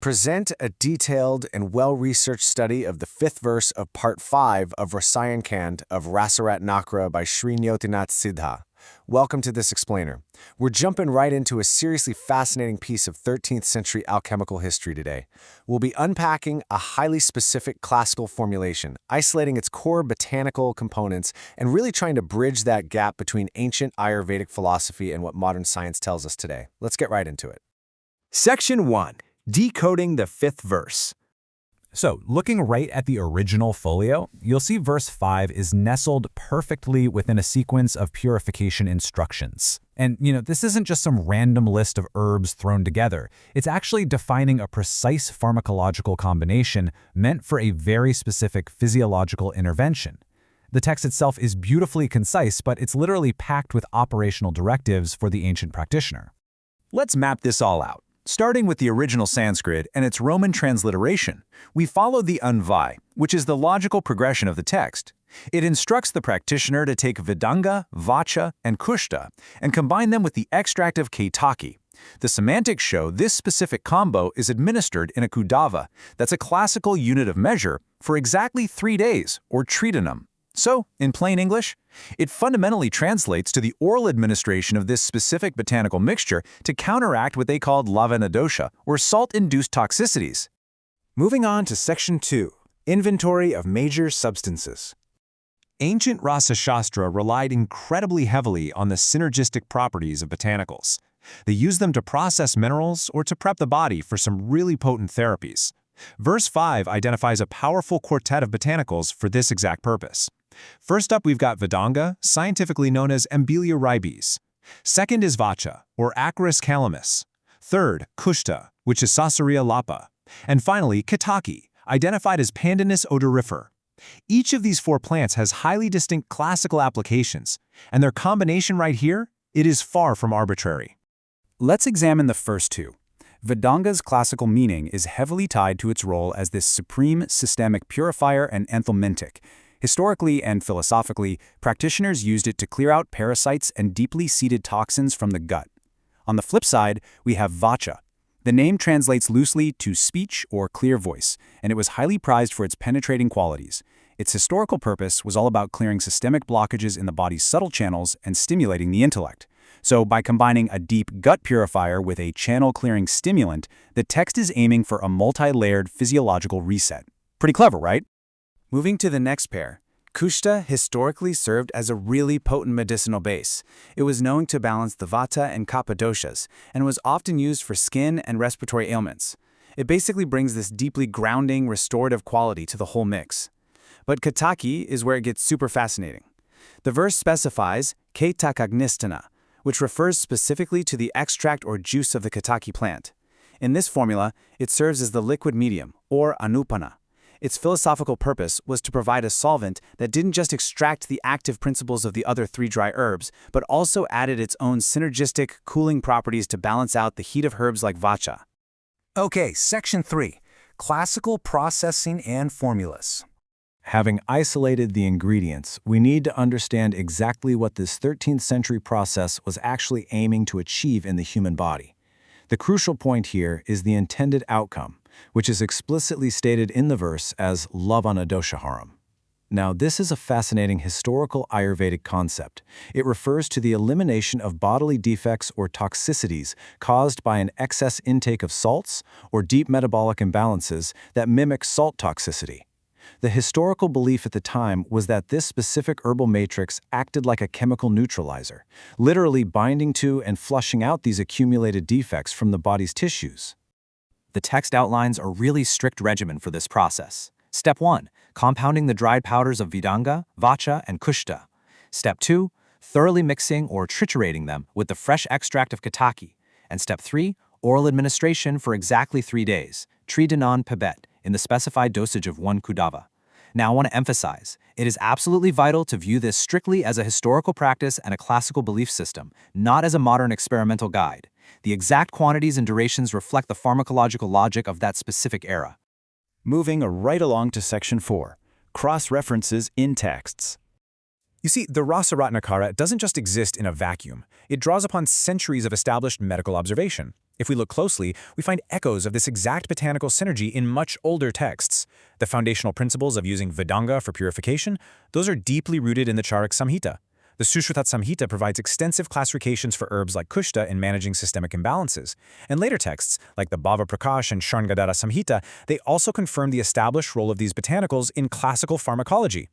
present a detailed and well-researched study of the fifth verse of Part 5 of Rasayankhand of Rasaratnakara by Sri Nyothinath Siddha. Welcome to this explainer. We're jumping right into a seriously fascinating piece of 13th century alchemical history today. We'll be unpacking a highly specific classical formulation, isolating its core botanical components, and really trying to bridge that gap between ancient Ayurvedic philosophy and what modern science tells us today. Let's get right into it. Section 1. Decoding the fifth verse. So, looking right at the original folio, you'll see verse 5 is nestled perfectly within a sequence of purification instructions. And, this isn't just some random list of herbs thrown together. It's actually defining a precise pharmacological combination meant for a very specific physiological intervention. The text itself is beautifully concise, but it's literally packed with operational directives for the ancient practitioner. Let's map this all out. Starting with the original Sanskrit and its Roman transliteration, we follow the Anvai, which is the logical progression of the text. It instructs the practitioner to take Vedanga, Vacha, and Kushta and combine them with the extract of Ketaki. The semantics show this specific combo is administered in a Kudava, that's a classical unit of measure, for exactly 3 days, or tridanam. So, in plain English, it fundamentally translates to the oral administration of this specific botanical mixture to counteract what they called lavana dosha, or salt-induced toxicities. Moving on to Section 2, Inventory of Major Substances. Ancient Rasa Shastra relied incredibly heavily on the synergistic properties of botanicals. They used them to process minerals or to prep the body for some really potent therapies. Verse 5 identifies a powerful quartet of botanicals for this exact purpose. First up, we've got Vedanga, scientifically known as Ambelia ribes. Second is Vacha, or Acarus calamus. Third, Kushta, which is Sasaria lapa. And finally, Ketaki, identified as Pandanus odorifer. Each of these 4 plants has highly distinct classical applications, and their combination right here, it is far from arbitrary. Let's examine the first two. Vedanga's classical meaning is heavily tied to its role as this supreme systemic purifier and anthelmintic. Historically and philosophically, practitioners used it to clear out parasites and deeply seated toxins from the gut. On the flip side, we have Vacha. The name translates loosely to speech or clear voice, and it was highly prized for its penetrating qualities. Its historical purpose was all about clearing systemic blockages in the body's subtle channels and stimulating the intellect. So by combining a deep gut purifier with a channel-clearing stimulant, the text is aiming for a multi-layered physiological reset. Pretty clever, right? Moving to the next pair, Kushta historically served as a really potent medicinal base. It was known to balance the Vata and Kapha doshas, and was often used for skin and respiratory ailments. It basically brings this deeply grounding, restorative quality to the whole mix. But Ketaki is where it gets super fascinating. The verse specifies Ketakagnistana, which refers specifically to the extract or juice of the Ketaki plant. In this formula, it serves as the liquid medium, or anupana. Its philosophical purpose was to provide a solvent that didn't just extract the active principles of the other 3 dry herbs, but also added its own synergistic, cooling properties to balance out the heat of herbs like Vacha. Okay, Section 3. Classical Processing and Formulas. Having isolated the ingredients, we need to understand exactly what this 13th century process was actually aiming to achieve in the human body. The crucial point here is the intended outcome, which is explicitly stated in the verse as lavana doshaharam. Now, this is a fascinating historical Ayurvedic concept. It refers to the elimination of bodily defects or toxicities caused by an excess intake of salts or deep metabolic imbalances that mimic salt toxicity. The historical belief at the time was that this specific herbal matrix acted like a chemical neutralizer, literally binding to and flushing out these accumulated defects from the body's tissues. The text outlines a really strict regimen for this process. Step 1. Compounding the dried powders of Vedanga, Vacha, and Kushta. Step 2. Thoroughly mixing or triturating them with the fresh extract of Ketaki. And Step 3. Oral administration for exactly 3 days, tridanan pebet, in the specified dosage of 1 Kudava. Now I want to emphasize, it is absolutely vital to view this strictly as a historical practice and a classical belief system, not as a modern experimental guide. The exact quantities and durations reflect the pharmacological logic of that specific era. Moving right along to Section 4, Cross-References in Texts. You see, the Rasaratnakara doesn't just exist in a vacuum. It draws upon centuries of established medical observation. If we look closely, we find echoes of this exact botanical synergy in much older texts. The foundational principles of using Vedanga for purification, those are deeply rooted in the Charak Samhita. The Sushrutat Samhita provides extensive classifications for herbs like Kushta in managing systemic imbalances. And later texts, like the Bhava Prakash and Sharngadara Samhita, they also confirm the established role of these botanicals in classical pharmacology.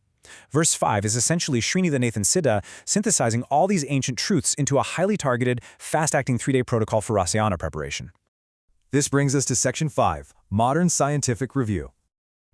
Verse 5 is essentially Srinithanathan Siddha synthesizing all these ancient truths into a highly targeted, fast-acting 3-day protocol for Rasayana preparation. This brings us to Section 5, Modern Scientific Review.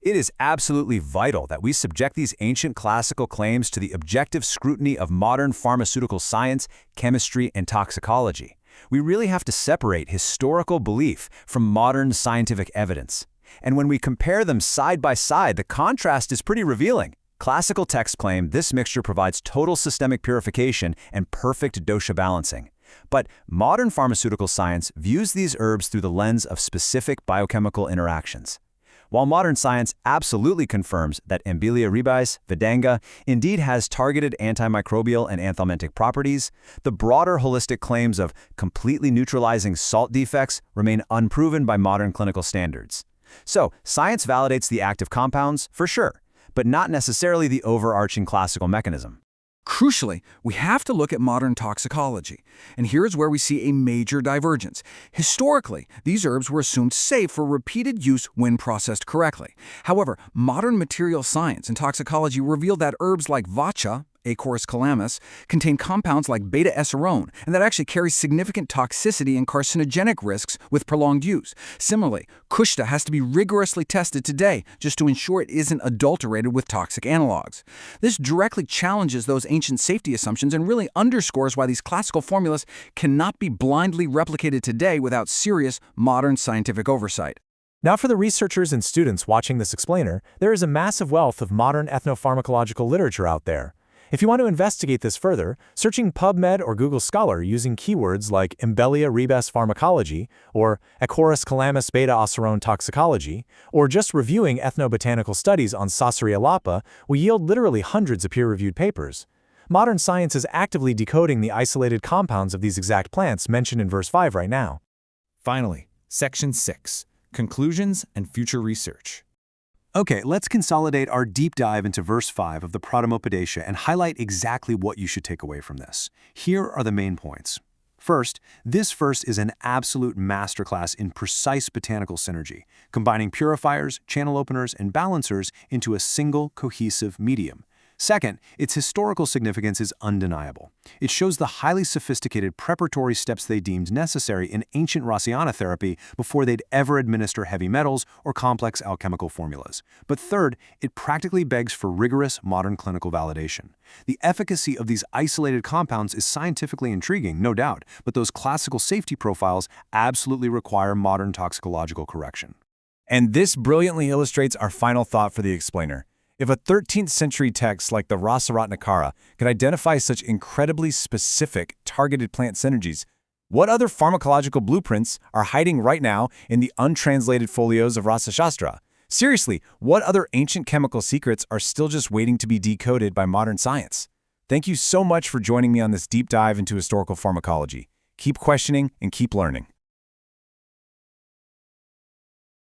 It is absolutely vital that we subject these ancient classical claims to the objective scrutiny of modern pharmaceutical science, chemistry, and toxicology. We really have to separate historical belief from modern scientific evidence. And when we compare them side by side, the contrast is pretty revealing. Classical texts claim this mixture provides total systemic purification and perfect dosha balancing. But modern pharmaceutical science views these herbs through the lens of specific biochemical interactions. While modern science absolutely confirms that Embelia ribes, Vedanga, indeed has targeted antimicrobial and anthelmintic properties, the broader holistic claims of completely neutralizing salt defects remain unproven by modern clinical standards. So, science validates the active compounds, for sure, but not necessarily the overarching classical mechanism. Crucially, we have to look at modern toxicology, and here's where we see a major divergence. Historically, these herbs were assumed safe for repeated use when processed correctly. However, modern material science and toxicology reveal that herbs like vacha, Acorus calamus, contain compounds like beta-esserone, and that actually carry significant toxicity and carcinogenic risks with prolonged use. Similarly, kushta has to be rigorously tested today just to ensure it isn't adulterated with toxic analogs. This directly challenges those ancient safety assumptions and really underscores why these classical formulas cannot be blindly replicated today without serious modern scientific oversight. Now for the researchers and students watching this explainer, there is a massive wealth of modern ethnopharmacological literature out there. If you want to investigate this further, searching PubMed or Google Scholar using keywords like Embelia ribes pharmacology or Acorus calamus beta-osserone toxicology, or just reviewing ethnobotanical studies on Sasaria lapa will yield literally hundreds of peer-reviewed papers. Modern science is actively decoding the isolated compounds of these exact plants mentioned in verse 5 right now. Finally, Section 6, Conclusions and Future Research. Okay, let's consolidate our deep dive into verse 5 of the Prathamopadesha and highlight exactly what you should take away from this. Here are the main points. First, this verse is an absolute masterclass in precise botanical synergy, combining purifiers, channel openers, and balancers into a single cohesive medium. Second, its historical significance is undeniable. It shows the highly sophisticated preparatory steps they deemed necessary in ancient Rasayana therapy before they'd ever administer heavy metals or complex alchemical formulas. But third, it practically begs for rigorous modern clinical validation. The efficacy of these isolated compounds is scientifically intriguing, no doubt, but those classical safety profiles absolutely require modern toxicological correction. And this brilliantly illustrates our final thought for the explainer. If a 13th century text like the Rasaratnakara could identify such incredibly specific, targeted plant synergies, what other pharmacological blueprints are hiding right now in the untranslated folios of Rasa Shastra? Seriously, what other ancient chemical secrets are still just waiting to be decoded by modern science? Thank you so much for joining me on this deep dive into historical pharmacology. Keep questioning and keep learning.